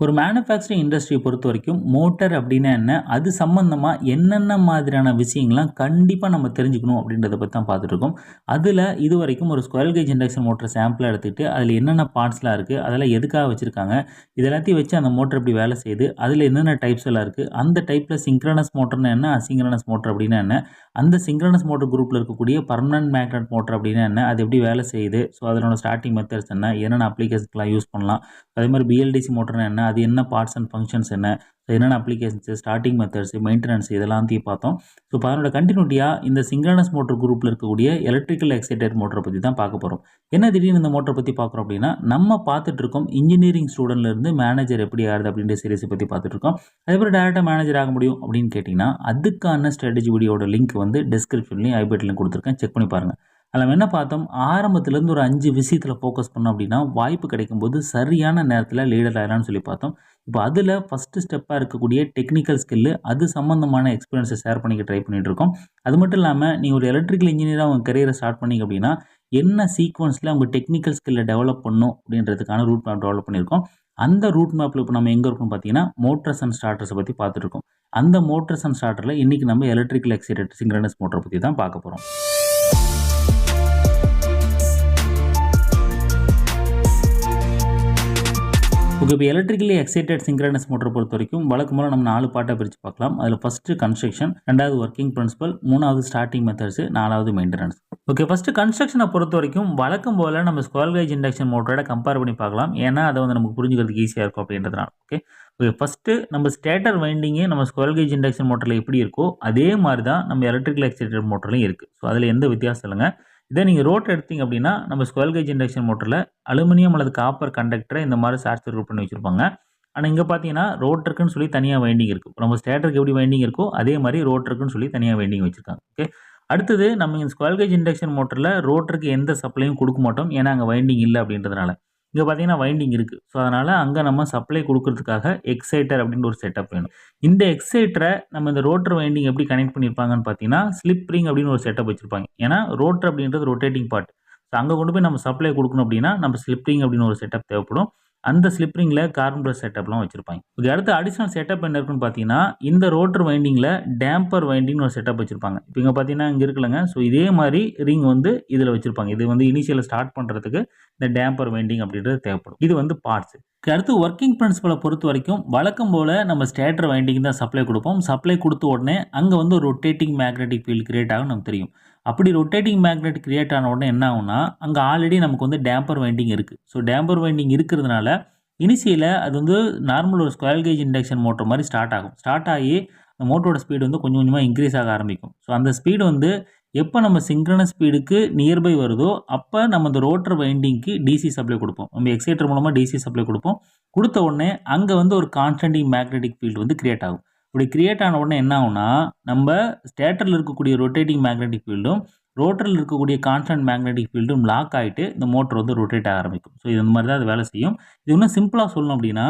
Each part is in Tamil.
ஒரு மேனுஃபேக்சரிங் இண்டஸ்ட்ரியை பொறுத்த வரைக்கும் மோட்டார் அப்படின்னா என்ன? அது சம்மந்தமா என்னென்ன மாதிரியான விஷயங்கள்லாம் கண்டிப்பா நம்ம தெரிஞ்சுக்கணும் அப்படின்றத பத்தி தான் பார்த்துட்டு இருக்கோம். அதுல இதுவரைக்கும் ஒரு ஸ்குயரல் கேஜ் இண்டக்ஷன் மோட்டார் சாம்பிளா எடுத்துக்கிட்டு, அதுல என்னென்ன பார்ட்ஸ்லாம் இருக்கு? அதெல்லாம் எதுக்காக வச்சிருக்காங்க? இது எல்லாத்தையும் வச்சு அந்த மோட்டார் எப்படி வேலை செய்யுது? அதுல என்னென்ன டைப்ஸ் எல்லாம் இருக்கு? அந்த டைப்ல சிங்க்ரனஸ் மோட்டார்னா என்ன? அசிங்க்ரனஸ் மோட்டார் அப்படின்னா என்ன? அந்த சிங்க்ரனஸ் மோட்டார் குரூப்ல இருக்கக்கூடிய பெர்மனன்ட் மேக்னெட் மோட்டார் அப்படின்னா என்ன? அது எப்படி வேலை செய்யுது? ஸோ அதனோட ஸ்டார்ட்டிங் மெத்தட்ஸ் என்ன? என்னென்ன அப்ளிகேஷன்ஸ்க்குலாம் யூஸ் பண்ணலாம்? அதே மாதிரி பிஎல்டிசி மோட்டர்னா என்ன? அது என்ன பார்ட்ஸ் அண்ட் ஃபங்க்ஷன்ஸ் என்ன? என்னென்ன அப்ளிகேஷன்ஸ், ஸ்டார்ட்டிங் மெத்தட்ஸ், மெயின்டெனன்ஸ் இதெல்லாத்தையும் பார்த்தோம். ஸோ இப்போ அதனோட கன்டினியூட்டியா இந்த சிங்க்ரனஸ் மோட்டார் குரூப்ல இருக்கக்கூடிய எலக்ட்ரிக்கல் எக்ஸைட்டட் மோட்டரை பத்தி தான் பார்க்க போறோம். என்ன திடீர்னு இந்த மோட்டரை பத்தி பார்க்குறோம் அப்படின்னா, நம்ம பார்த்துட்டு இருக்கோம் இன்ஜினியரிங் ஸ்டூடெண்ட்ல இருந்து மேனேஜர் எப்படி ஆகுது அப்படின்ற சீரிஸை பத்தி பார்த்துட்டு இருக்கோம். அதே மாதிரி டேரக்டா மேனேஜர் ஆக முடியும் அப்படின்னு கேட்டிங்கன்னா, அதுக்கான ஸ்ட்ராட்டஜி வீடியோட லிங்க் வந்து டிஸ்கிரிப்ஷன்லையும் ஐபட்லையும் கொடுத்துருக்கேன். செக் பண்ணி பாருங்க. அதில் நம்ம என்ன பார்த்தோம், ஆரம்பத்துலேருந்து ஒரு 5 விஷயத்தில் ஃபோக்கஸ் பண்ணோம் அப்படின்னா வாய்ப்பு கிடைக்கும்போது சரியான நேரத்தில் லீடர் ஆகலாம்னு சொல்லி பார்த்தோம். இப்போ அதில் ஃபஸ்ட்டு ஸ்டெப்பாக இருக்கக்கூடிய டெக்னிக்கல் ஸ்கில்லு, அது சம்மந்தமான எக்ஸ்பீரியன்ஸை ஷேர் பண்ணிக்க ட்ரை பண்ணிட்டு இருக்கோம். அது மட்டும் இல்லாமல் நீங்கள் ஒரு எலக்ட்ரிக்கல் இன்ஜினியராக உங்கள் கரியரை ஸ்டார்ட் பண்ணிங்க அப்படின்னா என்ன சீக்வன்ஸில் உங்கள் டெக்னிக்கல் ஸ்கில்லை டெவலப் பண்ணணும் அப்படின்றதுக்கான ரூட் மேப் டெவலப் பண்ணியிருக்கோம். அந்த ரூட் மேப்பில் இப்போ நம்ம எங்கே இருக்கோம்னு பார்த்தீங்கன்னா மோட்டர்ஸ் அண்ட் ஸ்டார்டர்ஸை பற்றி பார்த்துட்டு இருக்கோம். அந்த மோட்டர்ஸ் அண்ட் ஸ்டார்டரில் இன்றைக்கி நம்ம எலக்ட்ரிக்கல் எக்ஸைட்டட் சிங்க்ரனஸ் மோட்டரை பற்றி தான் பார்க்க போகிறோம். ஓகே, இப்போ எலக்ட்ரிக்கலி எக்ஸைட்டட் சிங்க்ரனஸ் மோட்டரை பொறுத்த வரைக்கும் வழக்கமாக நம்ம 4 பார்ட்டாக பிரித்து பார்க்கலாம். அதில் ஃபஸ்ட்டு கன்ஸ்ட்ரக்ஷன், 2வது ஒர்க்கிங் பிரின்சிபல், 3வது ஸ்டார்டிங் மெத்தட்ஸ், 4வது மெயின்டெனன்ஸ். ஓகே, ஃபஸ்ட்டு கன்ஸ்ட்ரக்ஷனை பொறுத்த வரைக்கும் வழக்கம் போல் நம்ம ஸ்குயரல் கேஜ் இண்டக்ஷன் மோட்டரோட கம்பேர் பண்ணி பார்க்கலாம். ஏன்னா அதை வந்து நமக்கு புரிஞ்சுக்கிறதுக்கு ஈஸியாக இருக்கும் அப்படின்றதுனால. ஓகே, ஃபஸ்ட்டு நம்ம ஸ்டேட்டர் வைண்டிங்கு நம்ம ஸ்குயரல் கேஜ் இண்டக்ஷன் மோட்டரில் எப்படி இருக்கோ அதே மாதிரி தான் நம்ம எலக்ட்ரிக்கல் எக்ஸைட்டட் மோட்டர்லையும் இருக்குது. ஸோ அதில் எந்த வித்தியாசம் இல்லைங்க. இதே நீங்கள் ரோட்டர் எடுத்தீங்க அப்படின்னா நம்ம ஸ்குயரல் கேஜ் இண்டக்ஷன் மோட்டரில் அலுமினியம் அல்லது காப்பர் கண்டக்டரை இந்த மாதிரி ஷார்ட் சர்க்யூட் பண்ணி வச்சிருப்பாங்க. ஆனால் இங்கே பார்த்தீங்கன்னா ரோட்டருக்குன்னு சொல்லி தனியாக வைண்டிங் இருக்குது. நம்ம ஸ்டேட்டருக்கு எப்படி வைண்டிங் இருக்கோ அதே மாதிரி ரோட்டருக்குன்னு சொல்லி தனியாக வைண்டிங் வச்சிருக்காங்க. ஓகே, அடுத்தது நம்ம இந்த ஸ்குயரல் கேஜ் இண்டக்ஷன் மோட்டரில் ரோட்டருக்கு எந்த சப்ளையும் கொடுக்க மாட்டோம். ஏன்னா அங்கே வைண்டிங் இல்லை அப்படின்றதுனால. இங்கே பார்த்தீங்கன்னா வைண்டிங் இருக்குது. ஸோ அதனால் அங்கே நம்ம சப்ளை கொடுக்கறதுக்காக எக்ஸைட்டர் அப்படின்ற ஒரு செட்டப் வேணும். இந்த எக்ஸைட்டரை நம்ம இந்த ரோட்டர் வைண்டிங் எப்படி கனெக்ட் பண்ணியிருப்பாங்கன்னு பார்த்தீங்கன்னா ஸ்லிப் ரிங் அப்படின்னு ஒரு செட்டப் வச்சிருப்பாங்க. ஏன்னா ரோட்டர் அப்படின்றது ரொட்டேட்டிங் பார்ட். ஸோ அங்கே கொண்டு போய் நம்ம சப்ளை கொடுக்கணும் அப்படின்னா நம்ம ஸ்லிப் ரிங் அப்படின்னு ஒரு செட்டப் தேவைப்படும். அந்த ஸ்லிப் ரிங்கில் கார்பன் பிரஷ் செட்டப்லாம் வச்சிருப்பாங்க. ஓகே, அடுத்து அடிஷனல் செட்டப் என்ன இருக்குன்னு பார்த்தீங்கன்னா இந்த ரோட்டர் வைண்டிங்கில் டேம்பர் வைண்டிங்னு ஒரு செட்டப் வச்சிருப்பாங்க. இப்போ இங்கே பார்த்தீங்கன்னா இங்கே இருக்குல்லங்க. ஸோ இதே மாதிரி ரிங் வந்து இதில் வச்சிருப்பாங்க. இது வந்து இனிஷியலில் ஸ்டார்ட் பண்ணுறதுக்கு இந்த டேம்பர் வைண்டிங் அப்படின்றது தேவைப்படும். இது வந்து பார்ட்ஸ். அடுத்து ஒர்க்கிங் பிரின்சிபலை பொறுத்த வரைக்கும் வழக்கம் போல் நம்ம ஸ்டேட்டர் வைண்டிங் தான் சப்ளை கொடுப்போம். சப்ளை கொடுத்த உடனே அங்கே வந்து ஒரு ரொட்டேட்டிங் மேக்னெட்டிக் ஃபீல்டு கிரியேட் ஆகும் நமக்கு தெரியும். அப்படி ரொட்டேட்டிங் மேக்னெட் கிரியேட் ஆன உடனே என்ன ஆகும்னா அங்கே ஆல்ரெடி நமக்கு வந்து டேம்பர் வைண்டிங் இருக்குது. ஸோ டேம்பர் வைண்டிங் இருக்கிறதுனால இனிஷியலில் அது வந்து நார்மல் ஒரு ஸ்குயரல் கேஜ் இண்டக்ஷன் மோட்டர் மாதிரி ஸ்டார்ட் ஆகும். ஸ்டார்ட் ஆகி அந்த மோட்டரோட ஸ்பீடு வந்து கொஞ்சம் கொஞ்சமாக இன்க்ரீஸ் ஆக ஆரம்பிக்கும். ஸோ அந்த ஸ்பீடு வந்து எப்போ நம்ம சிங்க்ரனஸ் ஸ்பீடுக்கு நியர்பை வருதோ அப்போ நம்ம இந்த ரோட்டர் வைண்டிங்க்கு டிசி சப்ளை கொடுப்போம். நம்ம எக்ஸைட்டர் மூலமாக டிசி சப்ளை கொடுப்போம். கொடுத்த உடனே அங்கே வந்து ஒரு கான்ஸ்டன்டிங் மேக்னெட்டிக் ஃபீல்டு வந்து கிரியேட் ஆகும். இப்படி கிரியேட் ஆன உடனே என்ன ஆகும்னா நம்ம ஸ்டேட்டரில் இருக்கக்கூடிய ரொட்டேட்டிங் மேக்னெட்டிக் ஃபீல்டும் ரோட்டரில் இருக்கக்கூடிய கான்ஸ்டன்ட் மேக்னெட்டிக் ஃபீல்டும் லாக் ஆகிட்டு இந்த மோட்டர் வந்து ரொட்டேட் ஆக ஆரம்பிக்கும். ஸோ இது இந்த மாதிரி தான் அது வேலை செய்யும். இது இன்னும் சிம்பிளாக சொல்லணும் அப்படின்னா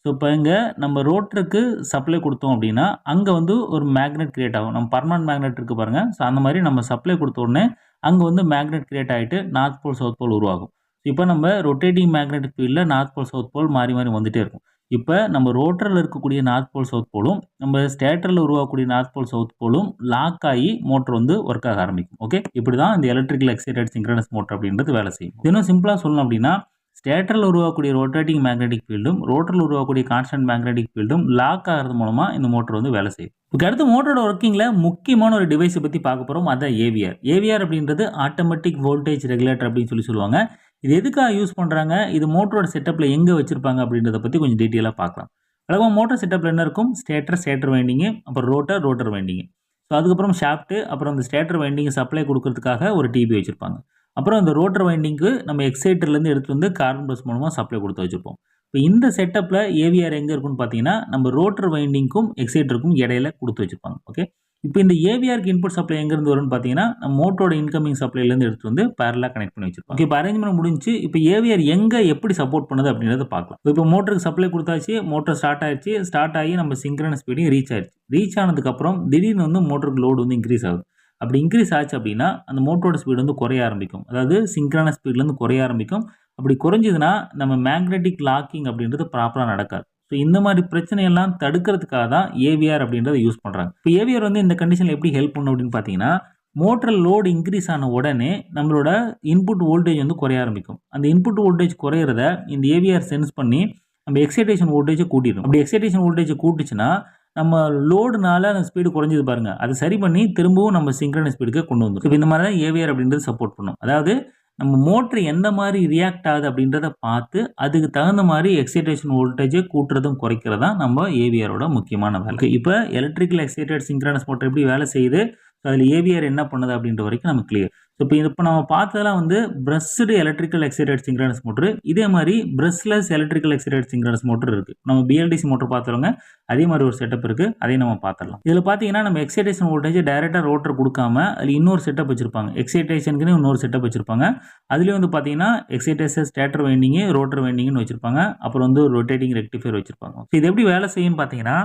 ஸோ இப்போ இங்கே நம்ம ரோட்டருக்கு சப்ளை கொடுத்தோம் அப்படின்னா அங்கே வந்து ஒரு மேக்னெட் கிரியேட் ஆகும். நம்ம பர்மனன்ட் மேக்னெட் இருக்குது பாருங்கள். ஸோ அந்த மாதிரி நம்ம சப்ளை கொடுத்த உடனே அங்கே வந்து மேக்னெட் கிரியேட் ஆகிட்டு நார்த் போல் சவுத் போல் உருவாகும். இப்போ நம்ம ரொட்டேட்டிங் மேக்னெட்டிக் ஃபீல்டில் நார்த் போல் சவுத் போல் மாறி மாறி வந்துகிட்டே இருக்கும். இப்போ நம்ம ரோட்டரில் இருக்கக்கூடிய நார்த் போல் சவுத் போலும் நம்ம ஸ்டேட்டரில் உருவாக்கக்கூடிய நார்த் போல் சவுத் போலும் லாக் ஆகி மோட்டர் வந்து ஒர்க் ஆக ஆரம்பிக்கும். ஓகே, இப்படி தான் இந்த எலக்ட்ரிக்கல் எக்ஸைட்டட் சிங்க்ரனஸ் மோட்டர் அப்படின்றது வேலை செய்யும். இன்னும் சிம்பிளாக சொல்லணும் அப்படின்னா ஸ்டேட்டரில் உருவாக்கக்கூடிய ரொட்டேட்டிங் மேக்னெட்டிக் ஃபீல்டும் ரோட்டரில் உருவாக்கக்கூடிய கான்ஸ்டன்ட் மேக்னெட்டிக் ஃபீல்டும் லாக் ஆகிறது மூலமாக இந்த மோட்டர் வந்து வேலை செய்யும். இப்போ அடுத்து மோட்டரோட ஒர்க்கிங்கில் முக்கியமான ஒரு டிவைஸை பற்றி பார்க்க போகிறோம். அதான் ஏவிஆர். ஏவிஆர் அப்படின்றது ஆட்டோமேட்டிக் வோல்டேஜ் ரெகுலேட்டர் அப்படின்னு சொல்லுவாங்க. இது எதுக்காக யூஸ் பண்ணுறாங்க, இது மோட்டரோட செட்டப்பில் எங்கே வச்சுருப்பாங்க அப்படின்றத பற்றி கொஞ்சம் டீட்டெயிலாக பார்க்கலாம். வழக்கமாக மோட்டர் செட்டப்பில் என்ன இருக்கும், ஸ்டேட்டர் வைண்டிங்கு, அப்புறம் ரோட்டர் வைண்டிங்கு. ஸோ அதுக்கப்புறம் ஷாஃப்ட்டு, அப்புறம் அந்த ஸ்டேட்டர் வைண்டிங்கு சப்ளை கொடுக்கறதுக்காக ஒரு டிபி வச்சுருப்பாங்க. அப்புறம் இந்த ரோட்டர் வைண்டிங்க்கு நம்ம எக்ஸைட்டர்லேருந்து எடுத்து வந்து கார்பன் பிரஷ் மூலமாக சப்ளை கொடுத்து வச்சுருப்போம். இப்போ இந்த செட்டப்பில் ஏவிஆர் எங்கே இருக்குன்னு பார்த்தீங்கன்னா நம்ம ரோட்டர் வைண்டிங்க்கும் எக்ஸைட்டருக்கும் இடையில கொடுத்து வச்சுருப்பாங்க. ஓகே, இப்போ இந்த ஏவிஆருக்கு இன்புட் சப்ளை எங்கேருந்து வரும்னு பார்த்தீங்கன்னா நம்ம மோட்டரோட இன்கமிங் சப்ளைலேருந்து எடுத்து வந்து பேரலாக கனெக்ட் பண்ணி வச்சிருப்போம். ஓகே, இப்போ அரேஞ்ச்மெண்ட் முடிஞ்சு இப்போ ஏவிஆர் எங்கே எப்படி சப்போர்ட் பண்ணுது அப்படின்றத பார்க்கலாம். இப்போ மோட்டருக்கு சப்ளை கொடுத்தாச்சு, மோட்டர் ஸ்டார்ட் ஆயிடுச்சு. ஸ்டார்ட் ஆகி நம்ம சிங்க்ரனஸ் ஸ்பீடையும் ரீச் ஆயிடுச்சு. ரீச் ஆனதுக்கப்புறம் திடீர்னு வந்து மோட்டருக்கு லோடு வந்து இன்க்ரீஸ் ஆகுது. அப்படி இன்க்ரீஸ் ஆச்சு அப்படின்னா அந்த மோட்டரோட ஸ்பீடு வந்து குறைய ஆரம்பிக்கும். அதாவது சிங்க்ரனஸ் ஸ்பீட்லேருந்து குறைய ஆரம்பிக்கும். அப்படி குறைஞ்சதுன்னா நம்ம மேக்னெட்டிக் லாக்கிங் அப்படின்றது ப்ராப்பராக நடக்காது. ஸோ இந்த மாதிரி பிரச்சனையெல்லாம் தடுக்கிறதுக்காக தான் ஏவிஆர் அப்படின்றத யூஸ் பண்ணுறாங்க. இப்போ ஏவிஆர் வந்து இந்த கண்டிஷனில் எப்படி ஹெல்ப் பண்ணும் அப்படின்னு பார்த்தீங்கன்னா, மோட்டர் லோடு இன்க்ரீஸ் ஆன உடனே நம்மளோட இன்புட் வோல்டேஜ் வந்து குறைய ஆரம்பிக்கும். அந்த இன்புட் வோல்டேஜ் குறையிறத இந்த ஏவிஆர் சென்ஸ் பண்ணி நம்ம எக்ஸைட்டேஷன் வோல்டேஜை கூட்டிடும். அப்படி எக்ஸைட்டேஷன் வோல்டேஜை கூட்டுச்சுன்னா நம்ம லோடுனால அந்த ஸ்பீடு குறைஞ்சது பாருங்க, அதை சரி பண்ணி திரும்பவும் நம்ம சிங்க்ரனஸ் ஸ்பீடுக்கு கொண்டு வந்துடும். இப்போ இந்த மாதிரி தான் ஏவிஆர் அப்படின்றது சப்போர்ட் பண்ணும். அதாவது நம்ம மோட்டர் எந்த மாதிரி ரியாக்ட் ஆகுது அப்படின்றத பார்த்து அதுக்கு தகுந்த மாதிரி எக்ஸைட்டேஷன் வோல்டேஜை கூட்டுறதும் குறைக்கிறதா நம்ம ஏவிஆரோட முக்கியமான வேலை. இப்போ எலக்ட்ரிக்கல் எக்ஸைட்டட் சிங்க்ரனஸ் மோட்டர் எப்படி வேலை செய்யுது, அதில் ஏவிஆர் என்ன பண்ணுது அப்படின்ற வரைக்கும் நமக்கு கிளியர். ஸோ இப்போ நம்ம பார்த்ததெல்லாம் வந்து brushed electrical excited synchronous motor. இதே மாதிரி brushless electrical excited synchronous motor இருக்குது. நம்ம பிஎல்டிசி மோட்டர் பார்த்துருவோங்க, அதே மாதிரி ஒரு செட்டப் இருக்குது, அதையும் நம்ம பார்த்துடலாம். இதில் பார்த்தீங்கன்னா நம்ம எக்ஸைட்டேஷன் வோல்டேஜ் டைரெக்டாக ரோட்டர் கொடுக்காம அதில் இன்னொரு செட்டப் வச்சிருப்பாங்க. எக்ஸைட்டேஷனுக்குன்னு இன்னொரு செட்டப் வச்சிருப்பாங்க. அதுலேயும் வந்து பார்த்தீங்கன்னா எக்ஸைட்டேஷன் ஸ்டேட்டர் வைண்டிங்கு ரோட்டர் வைண்டிங்னு வச்சிருப்பாங்க. அப்புறம் வந்து ஒரு ரொட்டேட்டிங் ரெக்டிஃபையர் வச்சிருப்பாங்க. ஸோ இது எப்படி வேலை செய்யும்னு பார்த்தீங்கன்னா,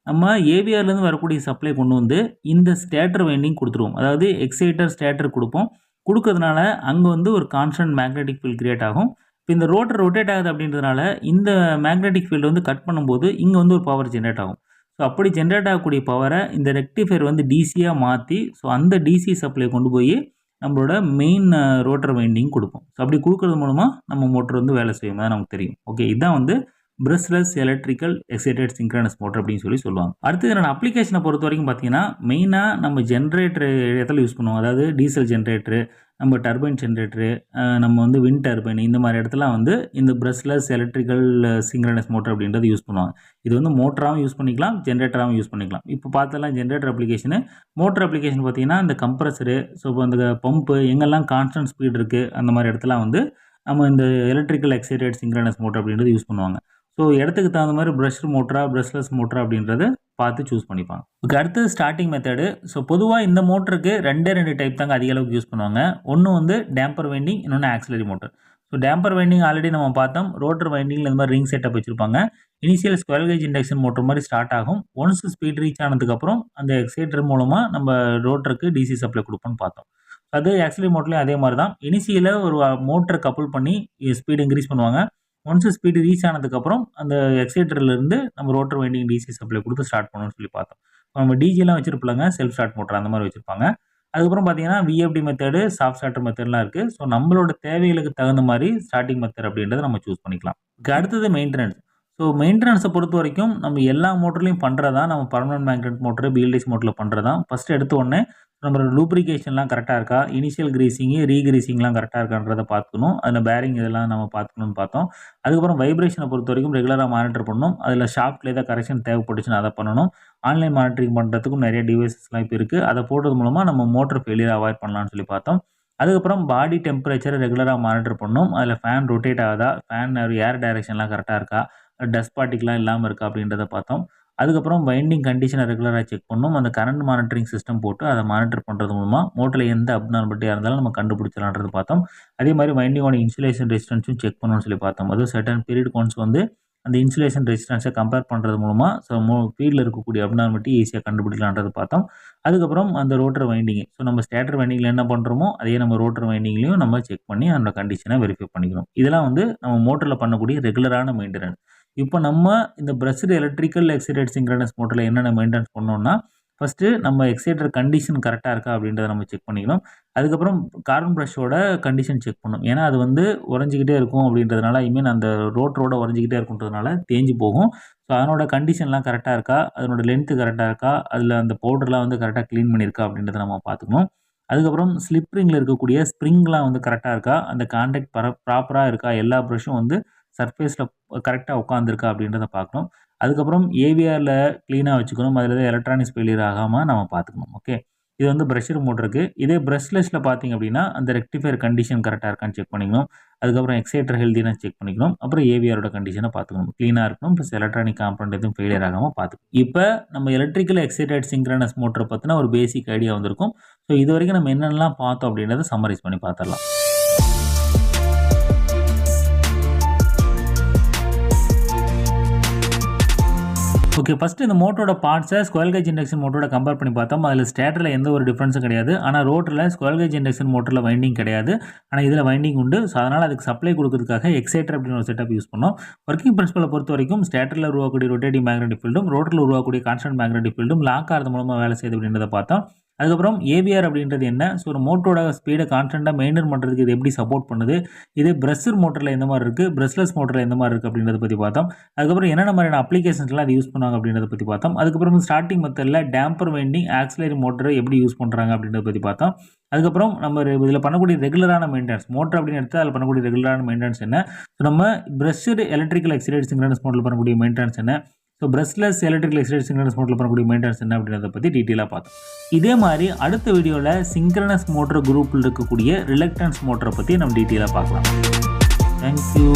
நம்ம ஏவிஆர்லேருந்து வரக்கூடிய சப்ளை கொண்டு வந்து இந்த ஸ்டேட்டர் வைண்டிங் கொடுத்துருவோம். அதாவது எக்ஸைட்டர் ஸ்டேட்டர் கொடுப்போம். கொடுக்கறதுனால அங்கே வந்து ஒரு கான்ஸ்டன்ட் மேக்னெட்டிக் ஃபீல்ட் கிரியேட் ஆகும். இப்போ இந்த ரோட்டர் ரொட்டேட் ஆகுது அப்படின்றதுனால இந்த மேக்னெட்டிக் ஃபீல்டு வந்து கட் பண்ணும்போது இங்கே வந்து ஒரு பவர் ஜென்ரேட் ஆகும். ஸோ அப்படி ஜென்ரேட் ஆகக்கூடிய பவரை இந்த ரெக்டிஃபையர் வந்து டிசியாக மாற்றி, ஸோ அந்த டிசி சப்ளை கொண்டு போய் நம்மளோட மெயின் ரோட்டர் வைண்டிங் கொடுப்போம். ஸோ அப்படி கொடுக்கறது மூலமாக நம்ம மோட்டர் வந்து வேலை செய்யும், தான் நமக்கு தெரியும். ஓகே, இதுதான் வந்து brushless electrical excited synchronous motor அப்படின்னு சொல்லுவாங்க. அடுத்து இதோட அப்ளிகேஷனை பொறுத்த வரைக்கும் பார்த்தீங்கன்னா, மெயினாக நம்ம ஜென்ரேட்டர் இடத்துல யூஸ் பண்ணுவோம். அதாவது டீசல் ஜென்ரேட்டரு, நம்ம டர்பைன் ஜென்ரேட்டரு, நம்ம வந்து விண்ட் டர்பைன், இந்த மாதிரி இடத்துல வந்து இந்த பிரஷ்லெஸ் எலக்ட்ரிக்கல் சிங்க்ரனஸ் மோட்டர் அப்படின்றது யூஸ் பண்ணுவாங்க. இது வந்து மோட்டராகவும் யூஸ் பண்ணிக்கலாம், ஜென்ரேட்டராகவும் யூஸ் பண்ணிக்கலாம். இப்போ பார்த்தலாம் ஜென்ரேட்டர் அப்ளிகேஷனு. மோட்டர் அப்ளிகேஷன் பார்த்தீங்கன்னா இந்த கம்ப்ரஸரு, ஸோ இப்போ அந்த பம்பு எங்கெல்லாம் கான்ஸ்டன்ட் ஸ்பீட் இருக்குது அந்த மாதிரி இடத்துல வந்து நம்ம இந்த எலக்ட்ரிக்கல் எக்ஸைட்டட் சிங்க்ரனஸ் மோட்டர் அப்படின்றது யூஸ் பண்ணுவாங்க. ஸோ இடத்துக்கு தகுந்த மாதிரி பிரஷ்டு மோட்டரா பிரஷ்லெஸ் மோட்டரா அப்படின்றத பார்த்து சூஸ் பண்ணிப்பாங்க. ஓகே, அடுத்தது ஸ்டார்டிங் மெத்தடு. ஸோ பொதுவாக இந்த மோட்டருக்கு ரெண்டு டைப் தாங்க அதிக அளவுக்கு யூஸ் பண்ணுவாங்க. ஒன்று வந்து டேம்பர் வைண்டிங், இன்னொன்று auxiliary motor. So tamper winding already நம்ம பார்த்தோம். ரோட்டர் வைண்டிங்கில் இந்த மாதிரி ரிங் செட்டப் வச்சிருப்பாங்க. Initial square gauge induction motor மாதிரி ஸ்டார்ட் ஆகும். ஒன்ஸ் ஸ்பீட் ரீச் ஆனதுக்கப்புறம் அந்த எக்ஸைட்டர் மூலமாக நம்ம ரோட்டருக்கு டிசி சப்ளை கொடுப்போம்னு பார்த்தோம். அது ஆக்சிலரி மோட்டர்லேயும் அதே மாதிரி தான். இனிஷியலாக ஒரு மோட்டரை கப்புள் பண்ணி ஸ்பீடு இன்க்ரீஸ் பண்ணுவாங்க. ஒன்ஸ் ஸ்பீடு ரீச் ஆனதுக்கப்புறம் அந்த எக்ஸைட்டர்லேருந்து நம்ம ரோட்டர் வைண்டிங் டிசி சப்ளை கொடுத்து ஸ்டார்ட் பண்ணணும்னு சொல்லி பார்த்தோம். நம்ம டிஜிலாம் வச்சிருப்பாங்க, செல்ஃப் ஸ்டார்ட் மோட்டர் அந்த மாதிரி வச்சிருப்பாங்க. அதுக்கப்புறம் பார்த்தீங்கன்னா விஎஃப்டி மெத்தடு, சாஃப்ட் ஸ்டார்டர் மெத்தட்லாம் இருக்குது. ஸோ நம்மளோட தேவைகளுக்கு தகுந்த மாதிரி ஸ்டார்டிங் மெத்தட் அப்படின்றத நம்ம சூஸ் பண்ணிக்கலாம். அடுத்தது மெயின்டெனன்ஸ். ஸோ மெயின்டெனன்ஸை பொறுத்த வரைக்கும் நம்ம எல்லா மோட்டர்லையும் பண்ணுறதா, நம்ம பர்மனன்ட் மேக்னெட் மோட்டர் பிஎல்டிசி மோட்டரில் பண்ணுறதா. ஃபஸ்ட்டு எடுத்த உடனே நம்மளோட லூப்ரிகேஷன்லாம் கரெக்டாக இருக்கா, இனிஷியல் கிரீசிங்கு ரீகிரீசிங்லாம் கரெக்டாக இருக்கான்றதை பார்த்துக்கணும். அதில் பேரிங் இதெல்லாம் நம்ம பார்த்துக்கணும்னு பார்த்தோம். அதுக்கப்புறம் வைப்ரேஷனை பொறுத்த வரைக்கும் ரெகுலராக மானிட்டர் பண்ணணும். அதில் ஷாஃப்ட்டில் ஏதாவது கரெக்ஷன் தேவைப்பட்டுச்சுன்னா அதை பண்ணணும். ஆன்லைன் மானிட்டரிங் பண்ணுறதுக்கும் நிறைய டிவைசஸ்லாம் இப்போ இருக்குது. அதை போடுறது மூலமாக நம்ம மோட்டர் ஃபெயிலியர் அவாய்ட் பண்ணலாம்னு சொல்லி பார்த்தோம். அதுக்கப்புறம் பாடி டெம்பரேச்சரை ரெகுலராக மானிட்டர் பண்ணணும். அதில் ஃபேன் ரொட்டேட் ஆகுதா, ஃபேன் ஏர் டைரக்ஷன்லாம் கரெக்டாக இருக்கா, டஸ்ட் பார்ட்டிக்லாம் இல்லாமல் இருக்கா அப்படின்றத பார்த்தோம். அதுக்கப்புறம் வைண்டிங் கண்டிஷனை ரெகுலராக செக் பண்ணணும். அந்த கரண்ட் மானிட்டரிங் சிஸ்டம் போட்டு அதை மானிட்டர் பண்ணுறது மூலமாக மோட்டரில் எந்த அப்நார்மலிட்டியாக இருந்தாலும் நம்ம கண்டுபிடிச்சலான்றது பார்த்தோம். அதே மாதிரி வைண்டிங்கோட இன்சுலேஷன் ரெசிஸ்டன்ஸும் செக் பண்ணணும்னு சொல்லி பார்த்தோம். அதுவும் சர்டன் பீரியட் ஒன்ஸ் வந்து அந்த இன்சுலேஷன் ரெசிஸ்டன்ஸை கம்பேர் பண்ணுறது மூலமாக ஸோ ஃபீல்டில் இருக்கக்கூடிய அப்நார்மலிட்டி ஈஸியாக கண்டுபிடிக்கலான்றது பார்த்தோம். அதுக்கப்புறம் அந்த ரோட்டர் வைண்டிங், ஸோ நம்ம ஸ்டேட்டர் வைண்டிங்கில் என்ன பண்ணுறோமோ அதே நம்ம ரோட்டர் வைண்டிங்லையும் நம்ம செக் பண்ணி அந்த கண்டிஷனை வெரிஃபை பண்ணிக்கணும். இதெல்லாம் வந்து நம்ம மோட்டரில் பண்ணக்கூடிய ரெகுலரான மெயின்டெனன்ஸ். இப்போ நம்ம இந்த பிரஷ்டு எலக்ட்ரிக்கல் எக்ஸைட்டட் சிங்க்ரனஸ் மோட்டரில் என்னென்ன மெயின்டெனன்ஸ் பண்ணோம்னா, ஃபஸ்ட்டு நம்ம எக்ஸைட்டர் கண்டிஷன் கரெக்டாக இருக்கா அப்படின்றத நம்ம செக் பண்ணிக்கணும். அதுக்கப்புறம் கார்பன் ப்ரஷோட கண்டிஷன் செக் பண்ணணும். ஏன்னா அது வந்து உறைஞ்சிக்கிட்டே இருக்கும் அப்படின்றதுனால, அந்த ரோட்டரோட உறைஞ்சிக்கிட்டே இருக்குன்றதுனால தேஞ்சு போகும். ஸோ அதனோட கண்டிஷன்லாம் கரெக்டாக இருக்கா, அதனோட லென்த்து கரெக்டாக இருக்கா, அதில் அந்த பவுடர்லாம் வந்து கரெக்டாக க்ளீன் பண்ணியிருக்கா அப்படின்றத நம்ம பார்த்துக்கணும். அதுக்கப்புறம் ஸ்லிப் ரிங்கில் இருக்கக்கூடிய ஸ்ப்ரிங்லாம் வந்து கரெக்டாக இருக்கா, அந்த கான்டாக்ட் ப்ராப்பராக இருக்கா, எல்லா ப்ரஷும் வந்து சர்ஃபேஸில் கரெக்டாக உட்காந்துருக்கா அப்படின்றத பார்க்கணும். அதுக்கப்புறம் ஏவிஆரில் க்ளீனாக வச்சுக்கணும். அதில் எதாவது எலக்ட்ரானிக்ஸ் ஃபெயிலியர் ஆகாமல் நம்ம பார்த்துக்கணும். ஓகே, இது வந்து பிரஷர் மோட்டருக்கு. இதே பிரஷ்லெஸில் பார்த்தீங்க அப்படின்னா அந்த ரெக்டிஃபையர் கண்டிஷன் கரெக்டாக இருக்கான்னு செக் பண்ணிக்கணும். அதுக்கப்புறம் எக்ஸைட்டர் ஹெல்த்தினா செக் பண்ணிக்கணும். அப்புறம் ஏவிஆரோட கண்டிஷனை பார்த்துக்கணும், க்ளீனாக இருக்கணும். ப்ளஸ் எலக்ட்ரானிக் காம்பனண்ட் எதுவும் ஃபெயிலியர் ஆகாமல் பார்த்துக்கணும். இப்போ நம்ம எலக்ட்ரிக்கல் எக்ஸைட்டட் சிங்க்ரனஸ் மோட்டரை பற்றின ஒரு பேசிக் ஐடியா வந்திருக்கும். ஸோ இது வரைக்கும் நம்ம என்னென்னலாம் பார்த்தோம் அப்படின்றத சம்மரைஸ் பண்ணி பார்த்துடலாம். ஓகே, ஃபஸ்ட்டு இந்த மோட்டரோட பார்ட்ஸை ஸ்குவல் கேஜ் இண்டக்ஷன் மோட்டரோட கம்பேர் பண்ணி பார்த்தோம். அதில் ஸ்டேட்டரில் எந்த ஒரு டிஃப்ரென்ஸும் கிடையாது. ஆனால் ரோட்டரில் ஸ்குவல் கேஜ் இண்டக்ஷன் மோட்டரில் வைண்டிங் கிடையாது. ஆனால் இதில் வைண்டிங் உண்டு. ஸோ அதனால் அதுக்கு சப்ளை கொடுக்கறதுக்காக எக்ஸைட்டர் அப்படின்னு ஒரு செட்டப் யூஸ் பண்ணோம். ஒர்க்கிங் பிரின்சிபலை பொறுத்த வரைக்கும் ஸ்டேட்டரில் உருவாக்கக்கூடிய ரொட்டேட்டிங் மேக்னெட்டிக் ஃபீல்டும் ரோட்டரில் உருவாக்கக்கூடிய கான்ஸ்டன்ட் மேக்னெட்டிக் ஃபீல்டும் லாக் ஆகிறது மூலமாக வேலை செய்யுது அப்படின்றத பார்த்தோம். அதுக்கப்புறம் ஏவிஆர் அப்படின்றது என்ன, ஸோ ஒரு மோட்டரோட ஸ்பீடை கான்ஸ்டன்ட்டாக மெயின்டைன் பண்ணுறதுக்கு இது எப்படி சப்போர்ட் பண்ணுது, இது பிரஷர் மோட்டரில் எந்த மாதிரி இருக்குது, பிரஷ்லெஸ் மோட்டரில் எந்த மாதிரி இருக்குது அப்படின்றத பற்றி பார்த்தோம். அதுக்கப்புறம் என்னென்ன மாதிரியான அப்ளிகேஷன்ஸ்லாம் அது யூஸ் பண்ணுவாங்க அப்படின்றத பற்றி பார்த்தோம். அதுக்கப்புறம் ஸ்டார்டிங் மெத்தடில் டேம்பர் வைண்டிங் ஆக்சிலரி மோட்டரை எப்படி யூஸ் பண்ணுறாங்க அப்படின்றத பற்றி பார்த்தோம். அதுக்கப்புறம் நம்ம இதில் பண்ணக்கூடிய ரெகுலரான மெயின்டெனன்ஸ் மோட்டர் அப்படின்னு எடுத்து அதில் பண்ணக்கூடிய ரெகுலரான மெயின்டெனன்ஸ் என்ன, ஸோ நம்ம பிரஷ்டு எலக்ட்ரிக்கல் எக்ஸைட்டட் சிங்க்ரோனஸ் மோட்டரில் பண்ணக்கூடிய மெயின்டெனன்ஸ் என்ன, so brushless electrical excited synchronous மோட்டரில் பண்ணக்கூடிய மெயின்டெனன்ஸ் என்ன அப்படின்றத பற்றி டீட்டெயிலாக பார்த்தோம். இதே மாதிரி அடுத்த வீடியோவில் சிங்க்ரோனஸ் மோட்டர் குரூப்பில் இருக்கக்கூடிய ரிலக்டன்ஸ் மோட்டரை பற்றி நம்ம டீட்டெயிலாக பார்க்கலாம். தேங்க்யூ.